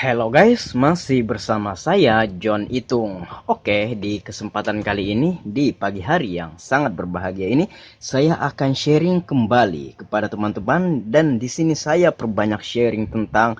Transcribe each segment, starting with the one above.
Hello guys, masih bersama saya John Itung. Oke, di kesempatan kali ini di pagi hari yang sangat berbahagia ini, saya akan sharing kembali kepada teman-teman dan di sini saya perbanyak sharing tentang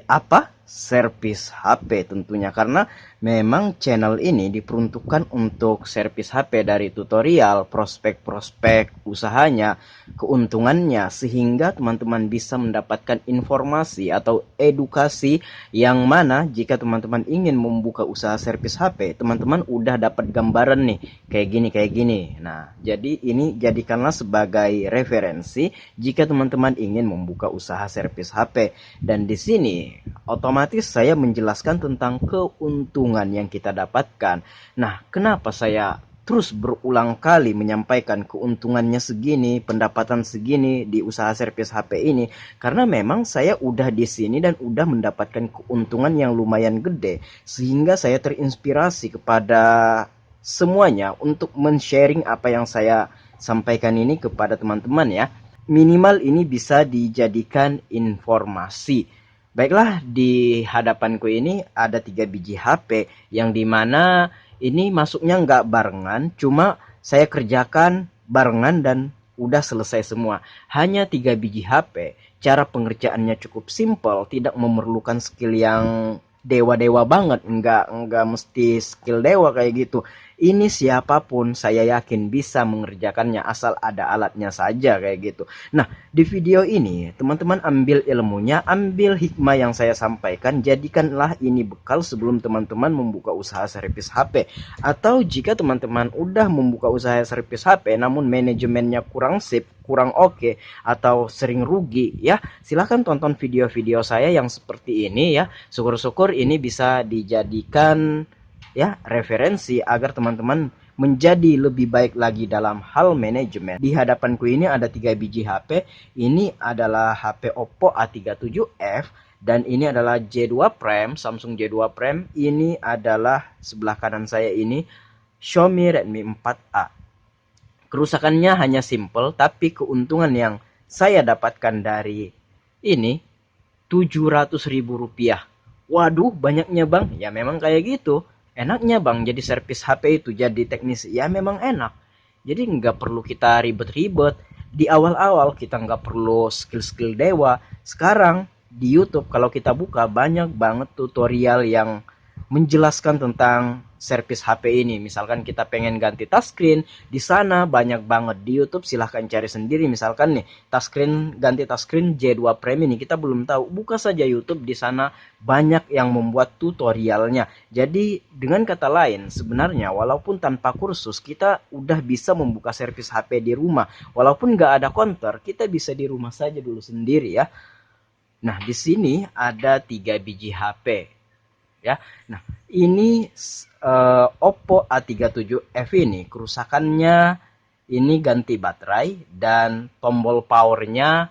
apa? Servis HP tentunya karena memang channel ini diperuntukkan untuk servis HP dari tutorial, prospek-prospek usahanya, keuntungannya sehingga teman-teman bisa mendapatkan informasi atau edukasi yang mana jika teman-teman ingin membuka usaha servis HP, teman-teman udah dapat gambaran nih kayak gini. Nah, jadi ini jadikanlah sebagai referensi jika teman-teman ingin membuka usaha servis HP. Dan di sini otomatis saya menjelaskan tentang keuntungan yang kita dapatkan. Nah, kenapa saya terus berulang kali menyampaikan keuntungannya segini, pendapatan segini di usaha servis HP ini? Karena memang saya udah di sini dan udah mendapatkan keuntungan yang lumayan gede, sehingga saya terinspirasi kepada semuanya untuk men-sharing apa yang saya sampaikan ini kepada teman-teman ya. Minimal ini bisa dijadikan informasi. Baiklah, di hadapanku ini ada 3 biji HP yang dimana ini masuknya nggak barengan, cuma saya kerjakan barengan dan udah selesai semua. Hanya 3 biji HP, cara pengerjaannya cukup simpel, tidak memerlukan skill yang dewa-dewa banget, nggak mesti skill dewa kayak gitu. Ini siapapun saya yakin bisa mengerjakannya asal ada alatnya saja kayak gitu. Nah, di video ini, teman-teman ambil ilmunya, ambil hikmah yang saya sampaikan, jadikanlah ini bekal sebelum teman-teman membuka usaha servis HP. Atau jika teman-teman udah membuka usaha servis HP, namun manajemennya kurang sip, kurang oke, atau sering rugi, ya silahkan tonton video-video saya yang seperti ini ya. Syukur-syukur ini bisa dijadikan ya referensi agar teman-teman menjadi lebih baik lagi dalam hal manajemen. Di hadapanku ini ada 3 biji HP. Ini adalah HP Oppo A37F dan ini adalah J2 Prime, Samsung J2 Prime. Ini adalah sebelah kanan saya ini Xiaomi Redmi 4A. Kerusakannya hanya simple, tapi keuntungan yang saya dapatkan dari ini 700.000 rupiah. Waduh, banyaknya bang. Ya memang kayak gitu. Enaknya bang, jadi servis HP itu, jadi teknisi. Ya memang enak. Jadi nggak perlu kita ribet-ribet. Di awal-awal kita nggak perlu skill-skill dewa. Sekarang di YouTube kalau kita buka banyak banget tutorial yang menjelaskan tentang servis HP ini. Misalkan kita pengen ganti touchscreen, di sana banyak banget. Di YouTube silahkan cari sendiri. Misalkan nih, touchscreen ganti touchscreen J2 Prime ini kita belum tahu. Buka saja YouTube, di sana banyak yang membuat tutorialnya. Jadi dengan kata lain, sebenarnya walaupun tanpa kursus kita udah bisa membuka servis HP di rumah. Walaupun nggak ada konter, kita bisa di rumah saja dulu sendiri ya. Nah, di sini ada 3 biji HP ya. Nah, ini Oppo A37F ini kerusakannya ini ganti baterai dan tombol powernya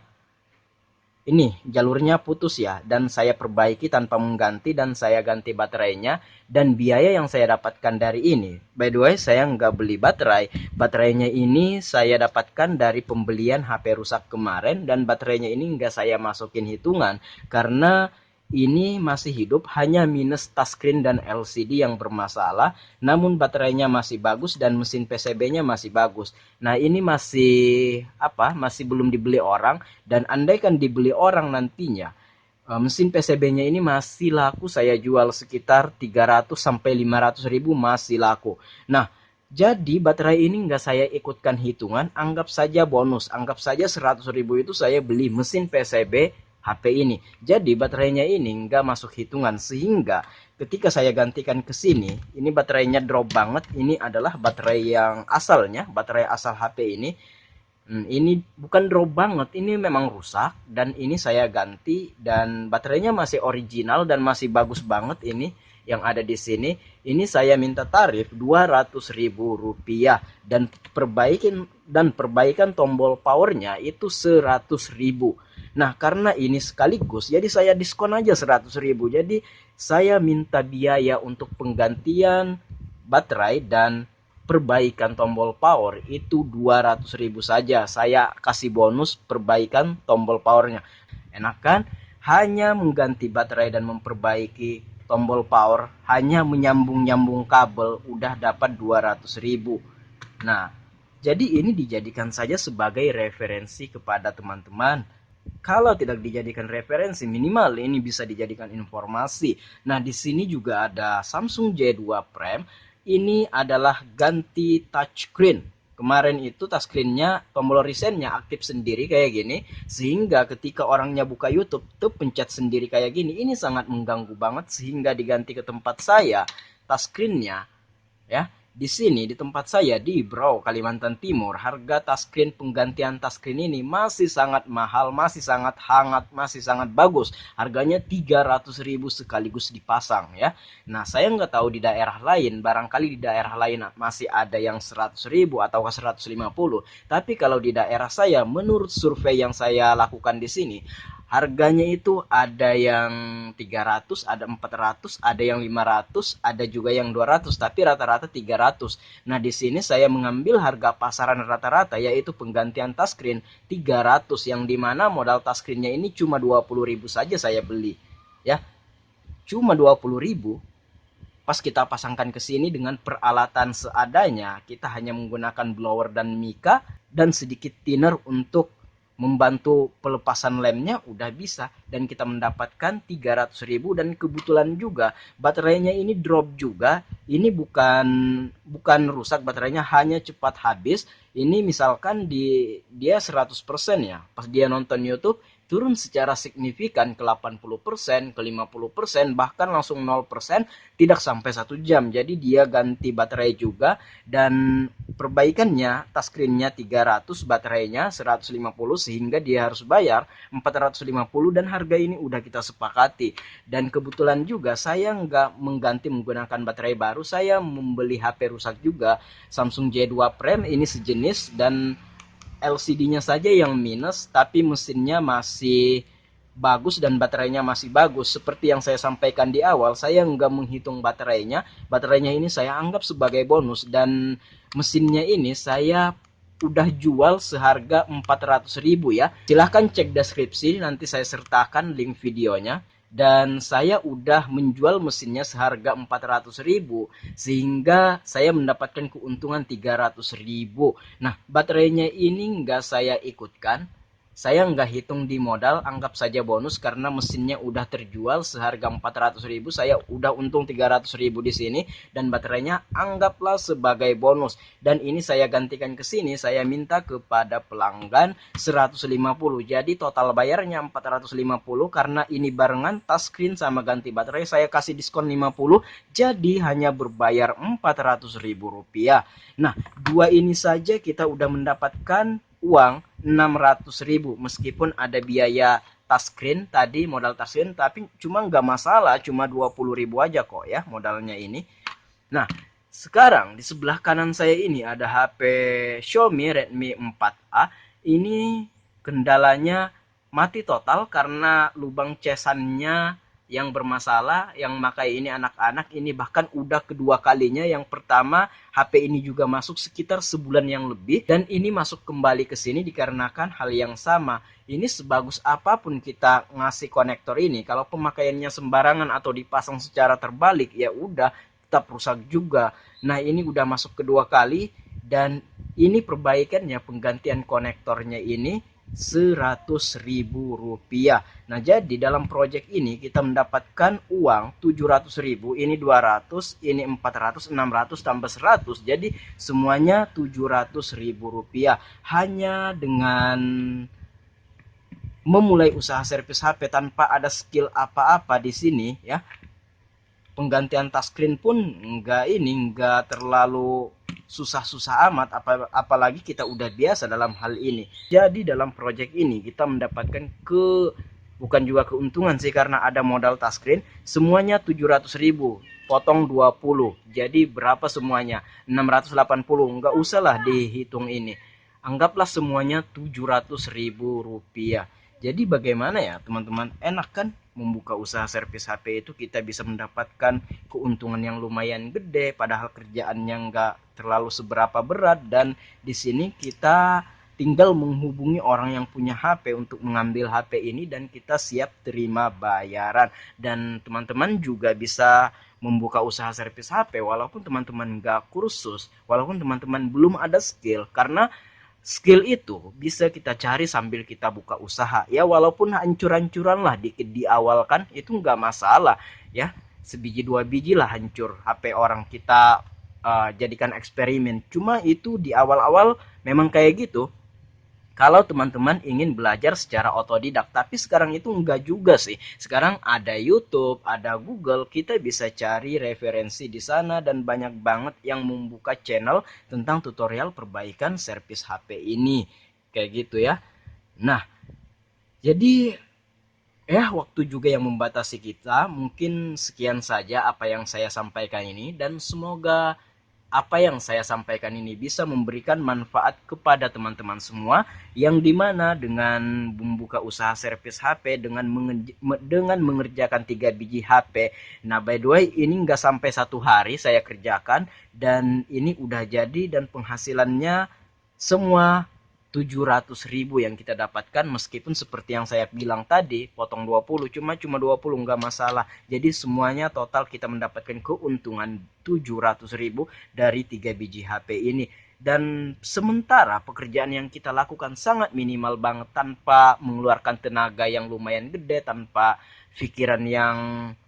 ini jalurnya putus ya, dan saya perbaiki tanpa mengganti dan saya ganti baterainya. Dan biaya yang saya dapatkan dari ini, by the way saya nggak beli baterainya ini saya dapatkan dari pembelian HP rusak kemarin, dan baterainya ini nggak saya masukin hitungan karena ini masih hidup, hanya minus touchscreen dan LCD yang bermasalah, namun baterainya masih bagus dan mesin PCB-nya masih bagus. Nah, ini masih masih belum dibeli orang, dan andaikan dibeli orang nantinya, mesin PCB-nya ini masih laku, saya jual sekitar 300 sampai 500 ribu masih laku. Nah, jadi baterai ini nggak saya ikutkan hitungan, anggap saja bonus, anggap saja 100 ribu itu saya beli mesin PCB HP ini. Jadi baterainya ini nggak masuk hitungan, sehingga ketika saya gantikan ke sini, ini baterainya drop banget. Ini adalah baterai yang asalnya, baterai asal HP ini. Ini bukan drop banget, ini memang rusak dan ini saya ganti, dan baterainya masih original dan masih bagus banget ini yang ada di sini. Ini saya minta tarif 200.000 rupiah dan perbaikan tombol powernya itu 100.000. Nah, karena ini sekaligus, jadi saya diskon aja 100.000. Jadi saya minta biaya untuk penggantian baterai dan perbaikan tombol power itu 200.000 saja. Saya kasih bonus perbaikan tombol powernya. Enak kan? hanya mengganti baterai dan memperbaiki tombol power, hanya menyambung-nyambung kabel udah dapat 200.000. Nah, jadi ini dijadikan saja sebagai referensi kepada teman-teman. Kalau tidak dijadikan referensi, minimal ini bisa dijadikan informasi. Nah, di sini juga ada Samsung J2 Prime. Ini adalah ganti touchscreen. Kemarin itu touchscreen-nya, tombol reset-nya aktif sendiri kayak gini, sehingga ketika orangnya buka YouTube tuh pencet sendiri kayak gini. Ini sangat mengganggu banget, sehingga diganti ke tempat saya touchscreen-nya, ya. Di sini di tempat saya di Brau, Kalimantan Timur, harga touchscreen, penggantian touchscreen ini masih sangat mahal, masih sangat hangat, masih sangat bagus. Harganya 300.000 sekaligus dipasang, ya. Nah, saya nggak tahu di daerah lain, barangkali di daerah lain masih ada yang 100.000 atau 150. Tapi kalau di daerah saya, menurut survei yang saya lakukan di sini, harganya itu ada yang 300, ada 400, ada yang 500, ada juga yang 200, tapi rata-rata 300. Nah, di sini saya mengambil harga pasaran rata-rata, yaitu penggantian touchscreen 300, yang dimana modal touchscreennya ini cuma 20.000 saja saya beli, ya. Cuma 20.000. Pas kita pasangkan ke sini dengan peralatan seadanya, kita hanya menggunakan blower dan mika dan sedikit thinner untuk membantu pelepasan lemnya, udah bisa, dan kita mendapatkan 300.000. Dan kebetulan juga baterainya ini drop juga. Ini bukan rusak baterainya, hanya cepat habis. Ini misalkan dia 100% ya, pas dia nonton YouTube turun secara signifikan ke 80%, ke 50%, bahkan langsung 0%, tidak sampai 1 jam. Jadi dia ganti baterai juga, dan perbaikannya touchscreen-nya 300, baterainya 150, sehingga dia harus bayar 450, dan harga ini udah kita sepakati. Dan kebetulan juga saya nggak menggunakan baterai baru, saya membeli HP rusak juga, Samsung J2 Prime ini sejenis, dan LCD-nya saja yang minus, tapi mesinnya masih bagus dan baterainya masih bagus. Seperti yang saya sampaikan di awal, saya nggak menghitung baterainya. Baterainya ini saya anggap sebagai bonus, dan mesinnya ini saya udah jual seharga 400.000 ya. Silahkan cek deskripsi, nanti saya sertakan link videonya. Dan saya udah menjual mesinnya seharga 400.000, sehingga saya mendapatkan keuntungan 300.000. Nah, baterainya ini nggak saya ikutkan, saya nggak hitung di modal, anggap saja bonus karena mesinnya udah terjual seharga 400.000, saya udah untung 300.000 di sini, dan baterainya anggaplah sebagai bonus. Dan ini saya gantikan ke sini, saya minta kepada pelanggan 150. Jadi total bayarnya 450, karena ini barengan touchscreen sama ganti baterai, saya kasih diskon 50, jadi hanya berbayar 400.000 rupiah. Nah, dua ini saja kita udah mendapatkan uang 600.000, meskipun ada biaya touchscreen tadi, modal touchscreen, tapi cuma nggak masalah, cuma 20.000 aja kok ya modalnya ini. Nah, sekarang di sebelah kanan saya ini ada HP Xiaomi Redmi 4A. Ini kendalanya mati total karena lubang cesannya yang bermasalah, yang makai ini anak-anak. Ini bahkan udah kedua kalinya. Yang pertama HP ini juga masuk sekitar sebulan yang lebih, dan ini masuk kembali ke sini dikarenakan hal yang sama. Ini sebagus apapun kita ngasih konektor ini, kalau pemakaiannya sembarangan atau dipasang secara terbalik, ya udah tetap rusak juga. Nah, ini udah masuk kedua kali, dan ini perbaikannya, penggantian konektornya ini 100.000 rupiah. Nah, jadi dalam project ini kita mendapatkan uang 700.000, ini 200, ini 400, 600 tambah 100, jadi semuanya 700.000 rupiah. Hanya dengan memulai usaha servis HP tanpa ada skill apa-apa di sini ya. Penggantian touchscreen pun nggak terlalu susah-susah amat, apalagi kita udah biasa dalam hal ini. Jadi dalam project ini kita mendapatkan bukan juga keuntungan sih, karena ada modal touchscreen, semuanya 700.000, potong 20, jadi berapa semuanya? 680. Nggak usah lah dihitung ini, anggaplah semuanya 700.000 rupiah. Jadi bagaimana ya teman-teman, enak kan membuka usaha servis HP itu, kita bisa mendapatkan keuntungan yang lumayan gede, padahal kerjaannya nggak terlalu seberapa berat. Dan di sini kita tinggal menghubungi orang yang punya HP untuk mengambil HP ini dan kita siap terima bayaran. Dan teman-teman juga bisa membuka usaha servis HP walaupun teman-teman nggak kursus, walaupun teman-teman belum ada skill, karena skill itu bisa kita cari sambil kita buka usaha. Ya walaupun hancur-hancuran lah dikit di awal kan, itu nggak masalah ya. Sebiji dua biji lah hancur HP orang, kita jadikan eksperimen. Cuma itu di awal-awal memang kayak gitu kalau teman-teman ingin belajar secara otodidak. Tapi sekarang itu enggak juga sih. Sekarang ada YouTube, ada Google, kita bisa cari referensi di sana dan banyak banget yang membuka channel tentang tutorial perbaikan servis HP ini. Kayak gitu ya. Nah, jadi ya waktu juga yang membatasi kita. Mungkin sekian saja apa yang saya sampaikan ini dan semoga apa yang saya sampaikan ini bisa memberikan manfaat kepada teman-teman semua yang dimana dengan membuka usaha servis HP dengan mengerjakan 3 biji HP. Nah by the way ini nggak sampai 1 hari saya kerjakan dan ini udah jadi dan penghasilannya semua 700.000 yang kita dapatkan, meskipun seperti yang saya bilang tadi potong 20 cuma 20 nggak masalah. Jadi semuanya total kita mendapatkan keuntungan 700.000 dari 3 biji HP ini. Dan sementara pekerjaan yang kita lakukan sangat minimal banget, tanpa mengeluarkan tenaga yang lumayan gede, tanpa pikiran yang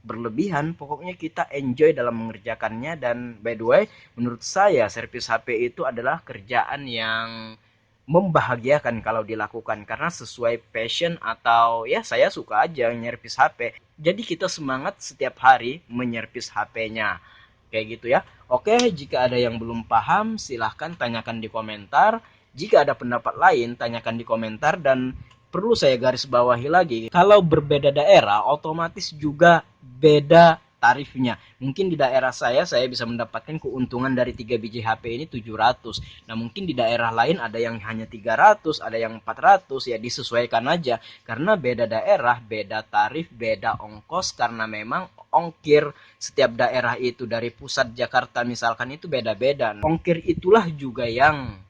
berlebihan. Pokoknya kita enjoy dalam mengerjakannya. Dan by the way menurut saya servis HP itu adalah kerjaan yang membahagiakan kalau dilakukan karena sesuai passion, atau ya saya suka aja nyervis HP. Jadi kita semangat setiap hari menyervis HP-nya. Kayak gitu ya. Oke, jika ada yang belum paham silahkan tanyakan di komentar. Jika ada pendapat lain tanyakan di komentar. Dan perlu saya garis bawahi lagi, kalau berbeda daerah otomatis juga beda tarifnya. Mungkin di daerah saya bisa mendapatkan keuntungan dari 3 biji HP ini 700. Nah mungkin di daerah lain ada yang hanya 300, ada yang 400, ya disesuaikan aja. Karena beda daerah, beda tarif, beda ongkos, karena memang ongkir setiap daerah itu dari pusat Jakarta misalkan itu beda-beda. Ongkir itulah juga yang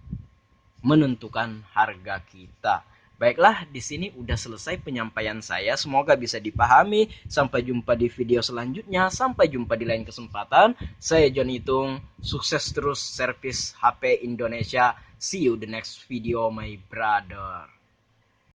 menentukan harga kita. Baiklah, di sini udah selesai penyampaian saya. Semoga bisa dipahami. Sampai jumpa di video selanjutnya. Sampai jumpa di lain kesempatan. Saya John Itung. Sukses terus servis HP Indonesia. See you the next video, my brother.